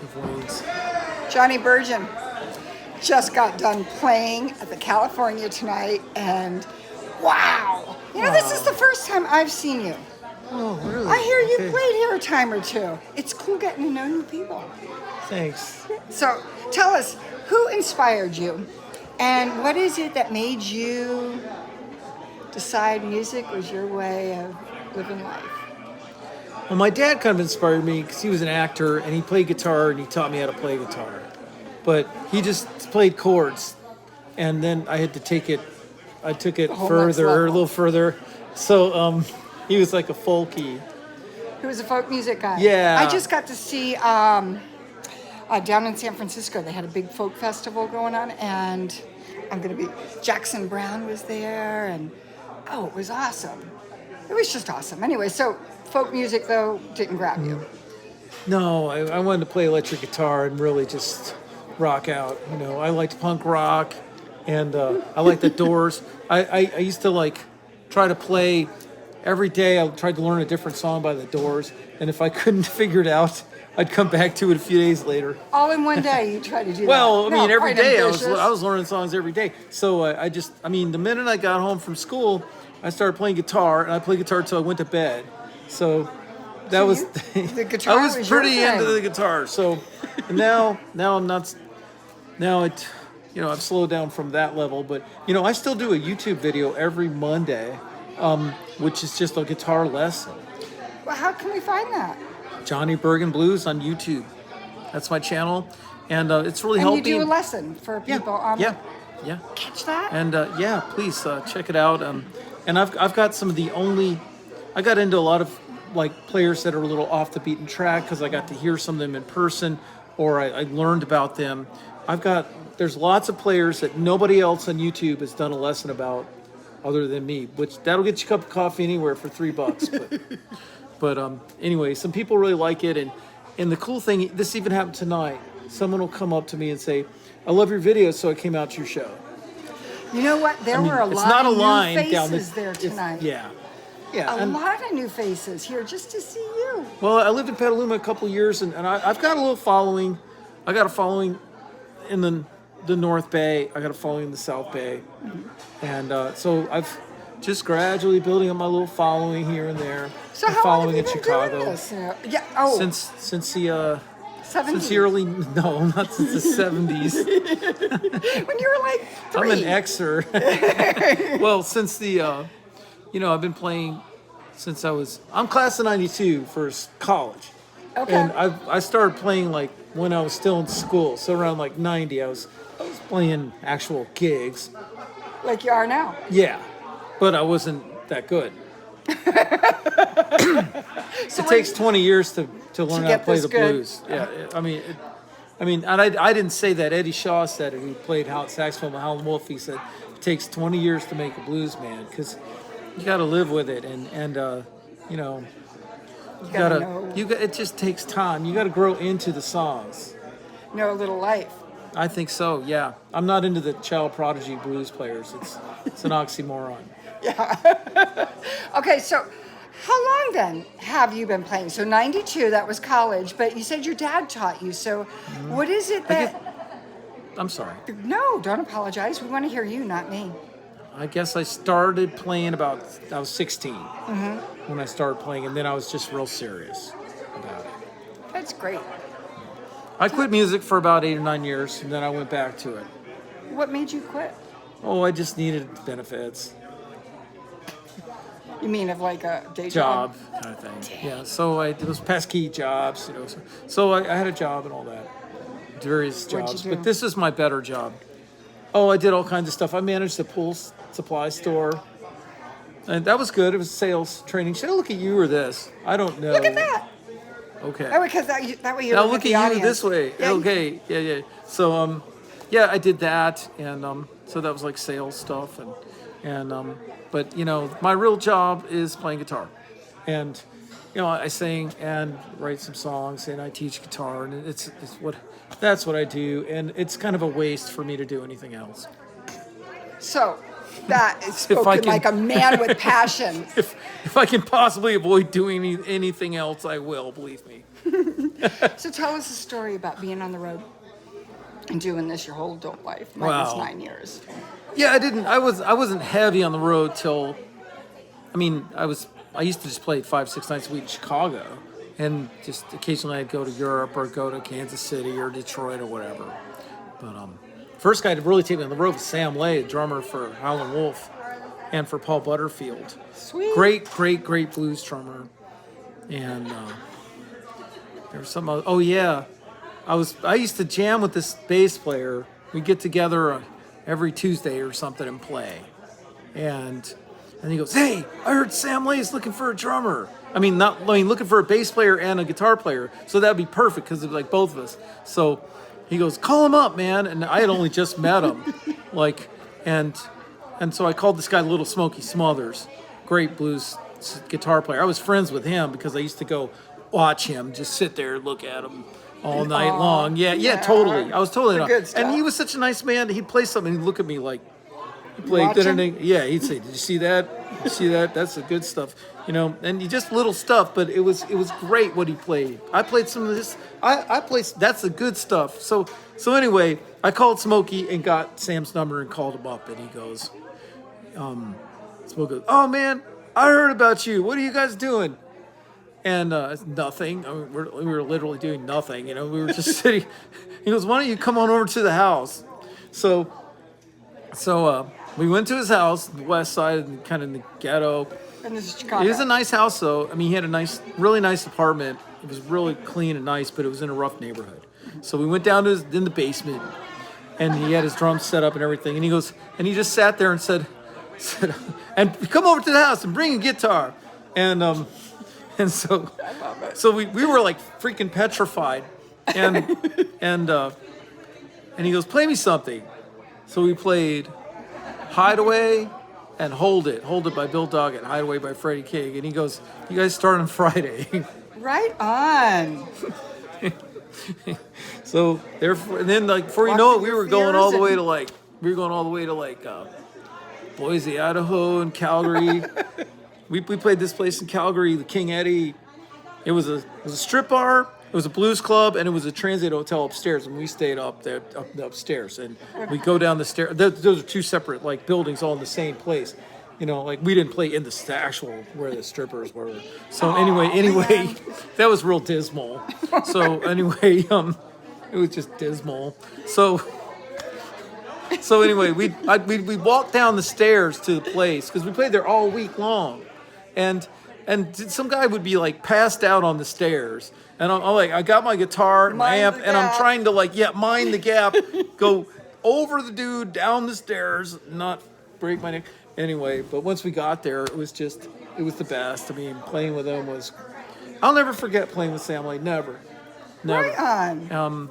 of Wayne's. Johnny Burgin just got done playing at the California tonight, and wow! You know, this is the first time I've seen you. Oh, really? I hear you Okay. played here a time or two. It's cool getting to know new people. Thanks. So tell us, who inspired you? And what is it that made you decide music was your way of living life? Well, my dad kind of inspired me because he was an actor and he played guitar and he taught me how to play guitar. But he just played chords. And then I had to take it, I took it whole further, next a level. little further. So he was like a folky. He was a folk music guy. Yeah. I just got to see down in San Francisco. They had a big folk festival going on, and Jackson Brown was there, and it was awesome. It was just awesome. Anyway, so folk music though didn't grab you. No, I wanted to play electric guitar and really just rock out. You know, I liked punk rock, and I liked the Doors. I used to like try to play every day. I tried to learn a different song by the Doors, and if I couldn't figure it out, I'd come back to it a few days later. All in one day, you tried to do Well, that. I mean, every quite day ambitious. I was learning songs every day. So the minute I got home from school, I started playing guitar, and I played guitar until I went to bed. So that was the guitar I was was your pretty thing. into the guitar. So now I'm not. Now I've slowed down from that level, but I still do a YouTube video every Monday, which is just a guitar lesson. Well, how can we find that? Johnny Burgin Blues on YouTube. That's my channel, and it's really And helped me. you do a lesson for people. Yeah. Catch that? And please check it out. And I've got some of the only. I got into a lot of like players that are a little off the beaten track because I got to hear some of them in person, or I learned about them. There's lots of players that nobody else on YouTube has done a lesson about, other than me. Which that'll get you a cup of coffee anywhere for $3. But anyway, some people really like it, and the cool thing, this even happened tonight. Someone will come up to me and say, "I love your videos, so I came out to your show." You know what? There were a it's lot not a of line new down faces the- there it's- tonight. Yeah. A lot of new faces here just to see you. Well, I lived in Petaluma a couple years, and I've got a little following. I got a following in the North Bay. I got a following in the South Bay, and so I've just gradually building up my little following here and there. So I'm how long following have you in been Chicago doing this? Yeah. Oh, since the 70s. since the early not since the 70s. When you were like 3. I'm an Xer. Well, since the I've been playing since I'm class of '92 for college. Okay. And I started playing like when I was still in school. So around like 90, I was playing actual gigs. Like you are now. Yeah. But I wasn't that good. So It takes 20 years to learn how to get play this the good. blues. Yeah. And I didn't say that. Eddie Shaw said it. Who played saxophone with Howlin He said it takes 20 years to make a blues man because you got to live with it, and You gotta know. it just takes time. You got to grow into the songs. Know a little life. I think so. Yeah, I'm not into the child prodigy blues players. It's an oxymoron. Okay, so how long then have you been playing? So 92, that was college, but you said your dad taught you. So what is it that... I'm sorry. No, don't apologize. We want to hear you, not me. I guess I started playing I was 16 when I started playing, and then I was just real serious about it. That's great. I quit music for about 8 or 9 years, and then I went back to it. What made you quit? Oh, I just needed benefits. You mean of like a day Job kind of thing. Yeah, so it was pesky jobs, So I had a job and all that, various What'd you jobs. do? But this is my better job. Oh, I did all kinds of stuff. I managed a pool supply store, and that was good. It was sales training. Should I look at you or this? I don't know. Look at that. Okay. Oh, because that way you Now look look at the at you audience. this way. Yeah, Okay. Yeah. So I did that, and so that was like sales stuff, but my real job is playing guitar, and I sing and write some songs, and I teach guitar, and that's what I do, and it's kind of a waste for me to do anything else. So that is I spoken can- like a man with passion. If I can possibly avoid doing anything else, I will. Believe me. So tell us a story about being on the road and doing this your whole adult life. Mine was Wow. 9 years. Yeah, I wasn't heavy on the road till, I used to just play 5-6 nights a week in Chicago, and just occasionally I'd go to Europe or go to Kansas City or Detroit or whatever. But first guy to really take me on the road was Sam Lay, drummer for Howlin Wolf and for Paul Butterfield. Sweet. Great blues drummer. And there was some other, oh yeah, I used to jam with this bass player. We'd get together every Tuesday or something and play. And he goes, "Hey, I heard Sam Lay's looking for a drummer. Looking for a bass player and a guitar player. So that'd be perfect because it's like both of us." So he goes, "Call him up, man." And I had only just met him, and so I called this guy Little Smokey Smothers, great blues guitar player. I was friends with him because I used to go watch him, just sit there and look at him all night long. Yeah, totally. I was totally not. Good stuff. And he was such a nice man. He'd play something, and he'd look at me like, Watch him? yeah, he'd say, "Did you see that? You see that? That's the good stuff." And just little stuff, but it was great what he played. I played some of this. I played, that's the good stuff. So anyway, I called Smokey and got Sam's number and called him up, and he goes, Smokey goes, "Oh man, I heard about you. What are you guys doing?" And nothing. We were literally doing nothing. We were just sitting. He goes, "Why don't you come on over to the house?" So we went to his house, the west side, and kind of in the ghetto. And this is Chicago. It was a nice house, though. He had a really nice apartment. It was really clean and nice, but it was in a rough neighborhood. So we went down to in the basement, and he had his drums set up and everything. And he goes, and he just sat there and said, "And come over to the house and bring a guitar." And so, I love it. so we were like freaking petrified, and he goes, "Play me something." So we played Hideaway and Hold It by Bill Doggett, Hideaway by Freddie King. And he goes, "You guys start on Friday." Right on. So therefore, and then before you know it, we were going all the way to Boise, Idaho, and Calgary. we played this place in Calgary, the King Eddie. It was a strip bar. It was a blues club, and it was a transit hotel upstairs, and we stayed up there, upstairs. And we go down the stairs. Those are two separate buildings, all in the same place. We didn't play in the actual where the strippers were. So anyway, that was real dismal. So anyway, it was just dismal. So anyway, we walked down the stairs to the place because we played there all week long, and some guy would be passed out on the stairs. And I'm I got my guitar and my amp, and I'm trying to mind the gap, go over the dude, down the stairs, not break my neck. Anyway, but once we got there, it was the best. Playing with him I'll never forget playing with Sam Lay. Never. Right on.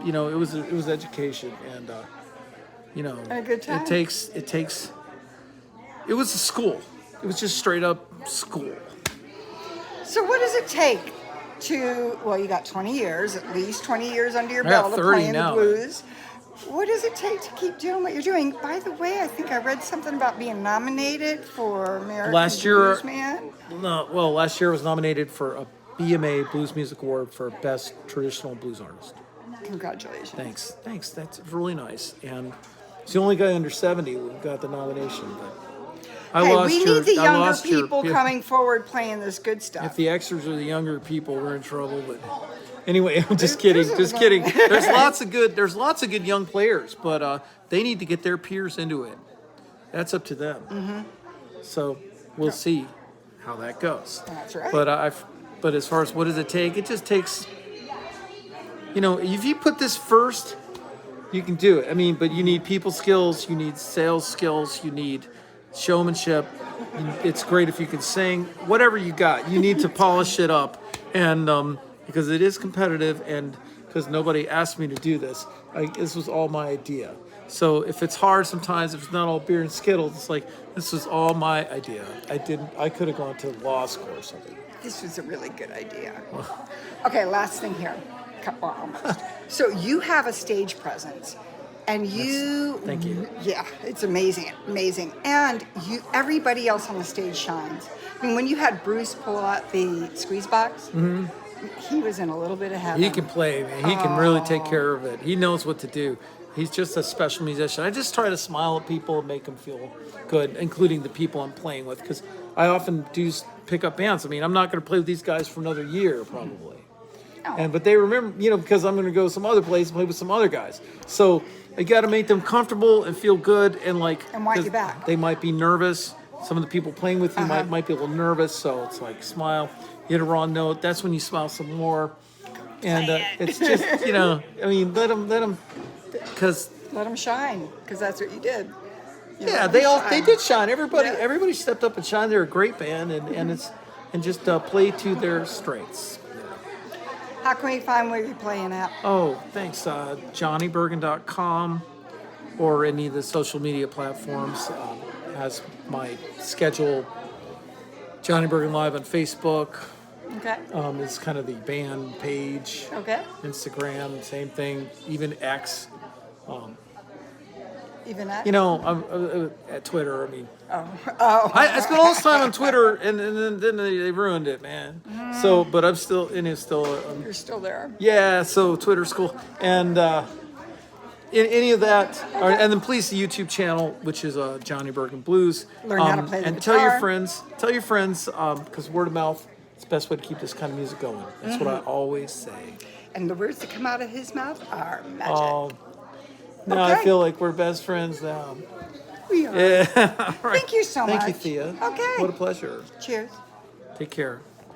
It was education, and a good time. It was a school. It was just straight up school. So what does it take you got 20 years, at least 20 years under your I got belt of 30 playing now. the blues. What does it take to keep doing what you're doing? By the way, I think I read something about being nominated for American Last year I was nominated for a BMA Blues Music Award for Best Traditional Blues Artist. Congratulations. Thanks. That's really nice. And it's the only guy under 70 who got the nomination. But we need the younger people coming forward playing this good stuff. If the Xers are the younger people, we're in trouble. But anyway, I'm just kidding. There's lots of good young players, but they need to get their peers into it. That's up to them. Mm-hmm. So we'll see how that goes. That's right. But as far as what does it take, it just takes. If you put this first, you can do it. But you need people skills, you need sales skills, you need showmanship. It's great if you can sing. Whatever you got, you need to polish it up, and because it is competitive, and because nobody asked me to do this, this was all my idea. So if it's hard sometimes, if it's not all beer and Skittles, it's this was all my idea. I could have gone to law school or something. This was a really good idea. Okay, last thing here. Almost. So you have a stage presence, and thank you. Yeah, it's amazing, and everybody else on the stage shines. When you had Bruce pull out the squeeze box, he was in a little bit of heaven. He can play, man. He can really take care of it. He knows what to do. He's just a special musician. I just try to smile at people and make them feel good, including the people I'm playing with, because I often do pick up bands. I mean, I'm not going to play with these guys for another year, probably. But they remember, because I'm going to go some other place and play with some other guys. So I got to make them comfortable and feel good, and want you back. They might be nervous. Some of the people playing with you might be a little nervous, so it's like smile, hit a raw note. That's when you smile some more, and it's just I mean, let them, because let them shine, because that's what you did. They did shine. Everybody stepped up and shined. They're a great band, and just play to their strengths. How can we find where you're playing at? Oh, thanks. JohnnyBurgin.com or any of the social media platforms has my schedule. Johnny Burgin Live on Facebook. Okay. It's kind of the band page. Okay. Instagram, same thing. Even X. Even X? I'm at Twitter. I mean, I spent all this time on Twitter, and then they ruined it, man. So, but I'm still, and it's still. You're still there. Yeah, so Twitter's cool, and any of that, and then please the YouTube channel, which is Johnny Burgin Blues. Learn how to play the and guitar. Tell your friends, because word of mouth is the best way to keep this kind of music going. That's what I always say. And the words that come out of his mouth are magic. Oh, now I feel like we're best friends now. We are. Yeah. All right. Thank you so much. Thank you, Thea. Okay. What a pleasure. Cheers. Take care.